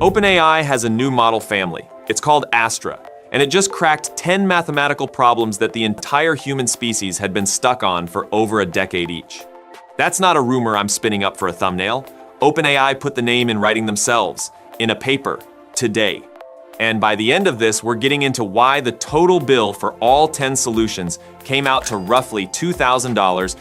OpenAI has a new model family. It's called Astra, and it just cracked 10 mathematical problems that the entire human species had been stuck on for over a decade each. That's not a rumor I'm spinning up for a thumbnail. OpenAI put the name in writing themselves, in a paper, today. And by the end of this, we're getting into why the total bill for all 10 solutions came out to roughly $2,000,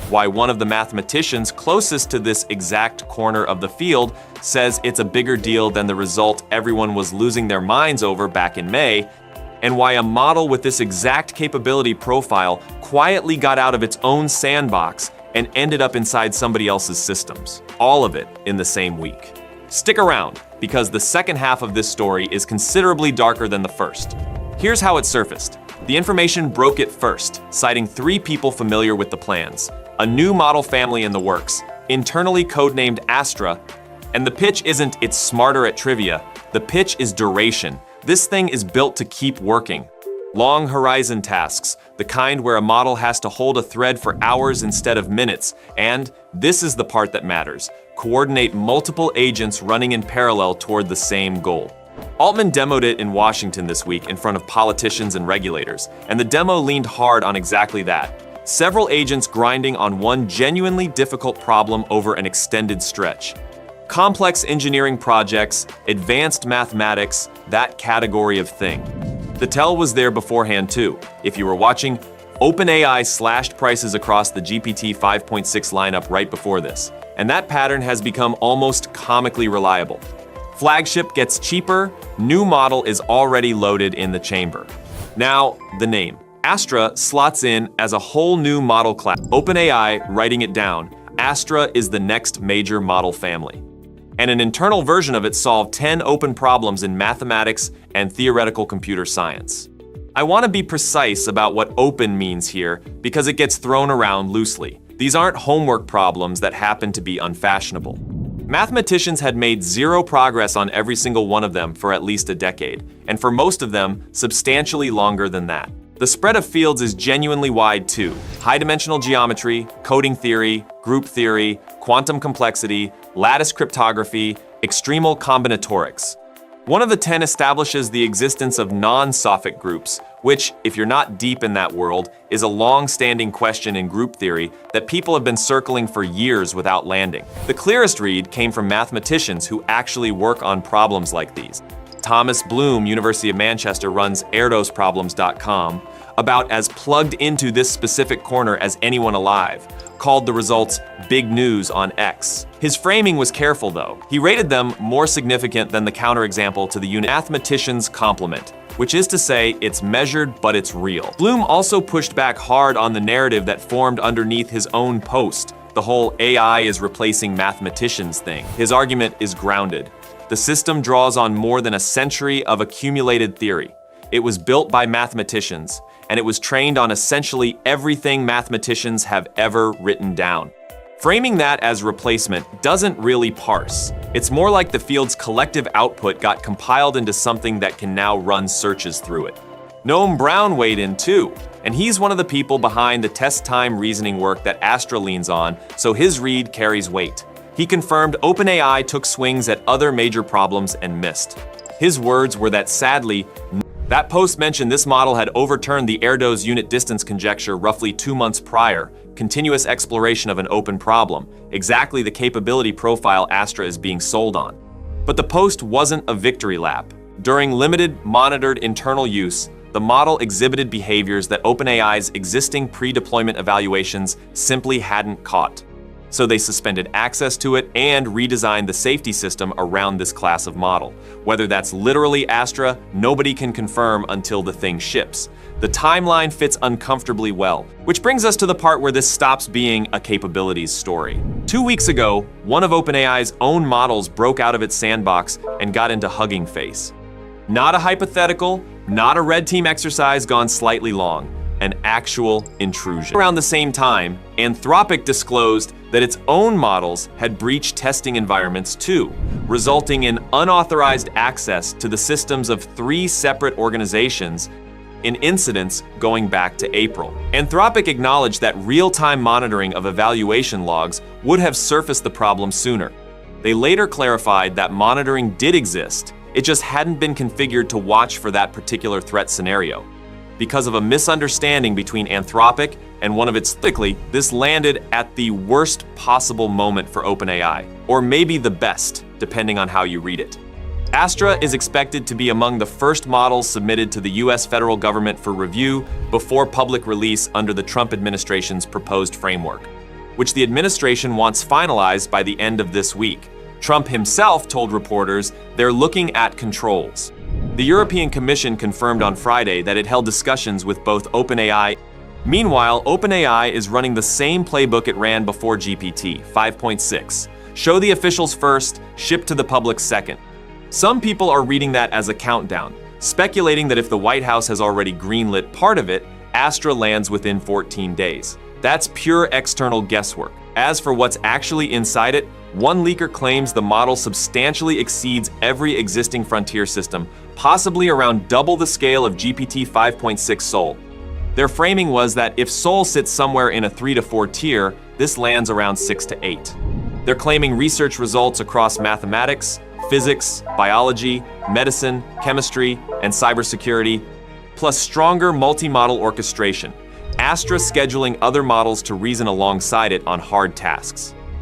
why one of the mathematicians closest to this exact corner of the field says it's a bigger deal than the result everyone was losing their minds over back in May, and why a model with this exact capability profile quietly got out of its own sandbox and ended up inside somebody else's systems. All of it in the same week. Stick around, because the second half of this story is considerably darker than the first. Here's how it surfaced. The information broke it first, citing 3 people familiar with the plans. A new model family in the works, internally codenamed Astra, and the pitch isn't "it's smarter at trivia," the pitch is duration. This thing is built to keep working. Long horizon tasks, the kind where a model has to hold a thread for hours instead of minutes, and, this is the part that matters, coordinate multiple agents running in parallel toward the same goal. Altman demoed it in Washington this week in front of politicians and regulators, and the demo leaned hard on exactly that. Several agents grinding on one genuinely difficult problem over an extended stretch. Complex engineering projects, advanced mathematics, that category of thing. The tell was there beforehand too. If you were watching, OpenAI slashed prices across the GPT 5.6 lineup right before this, and that pattern has become almost comically reliable. Flagship gets cheaper, new model is already loaded in the chamber. Now, the name. Astra slots in as a whole new model class. OpenAI, writing it down, Astra is the next major model family. And an internal version of it solved 10 open problems in mathematics and theoretical computer science. I want to be precise about what open means here because it gets thrown around loosely. These aren't homework problems that happen to be unfashionable. Mathematicians had made zero progress on every single one of them for at least a decade, and for most of them, substantially longer than that. The spread of fields is genuinely wide too. High-dimensional geometry, coding theory, group theory, quantum complexity, lattice cryptography, extremal combinatorics. One of the 10 establishes the existence of non-Sophic groups, which, if you're not deep in that world, is a long-standing question in group theory that people have been circling for years without landing. The clearest read came from mathematicians who actually work on problems like these. Thomas Bloom, University of Manchester, runs erdosproblems.com, about as plugged into this specific corner as anyone alive, called the results big news on X. His framing was careful though. He rated them more significant than the counterexample to the mathematician's compliment, which is to say it's measured but it's real. Bloom also pushed back hard on the narrative that formed underneath his own post, the whole AI is replacing mathematicians thing. His argument is grounded. The system draws on more than a century of accumulated theory. It was built by mathematicians, and it was trained on essentially everything mathematicians have ever written down. Framing that as replacement doesn't really parse. It's more like the field's collective output got compiled into something that can now run searches through it. Noam Brown weighed in too, and he's one of the people behind the test time reasoning work that Astra leans on, so his read carries weight. He confirmed OpenAI took swings at other major problems and missed. His words were that sadly, that post mentioned this model had overturned the Erdos unit distance conjecture roughly 2 months prior, continuous exploration of an open problem, exactly the capability profile Astra is being sold on. But the post wasn't a victory lap. During limited, monitored internal use, the model exhibited behaviors that OpenAI's existing pre-deployment evaluations simply hadn't caught. So they suspended access to it and redesigned the safety system around this class of model. Whether that's literally Astra, nobody can confirm until the thing ships. The timeline fits uncomfortably well, which brings us to the part where this stops being a capabilities story. 2 weeks ago, one of OpenAI's own models broke out of its sandbox and got into Hugging Face. Not a hypothetical, not a red team exercise gone slightly long. An actual intrusion. Around the same time, Anthropic disclosed that its own models had breached testing environments too, resulting in unauthorized access to the systems of 3 separate organizations in incidents going back to April. Anthropic acknowledged that real-time monitoring of evaluation logs would have surfaced the problem sooner. They later clarified that monitoring did exist, it just hadn't been configured to watch for that particular threat scenario. Because of a misunderstanding between Anthropic and one of its this landed at the worst possible moment for OpenAI, or maybe the best, depending on how you read it. Astra is expected to be among the first models submitted to the US federal government for review before public release under the Trump administration's proposed framework, which the administration wants finalized by the end of this week. Trump himself told reporters they're looking at controls. The European Commission confirmed on Friday that it held discussions with both OpenAI. Meanwhile, OpenAI is running the same playbook it ran before GPT 5.6. Show the officials first, ship to the public second. Some people are reading that as a countdown, speculating that if the White House has already greenlit part of it, Astra lands within 14 days. That's pure external guesswork. As for what's actually inside it, one leaker claims the model substantially exceeds every existing frontier system, possibly around double the scale of GPT 5.6 Sol. Their framing was that if Sol sits somewhere in a 3 to 4 tier, this lands around 6 to 8. They're claiming research results across mathematics, physics, biology, medicine, chemistry, and cybersecurity, plus stronger multi-model orchestration. Astra scheduling other models to reason alongside it on hard tasks.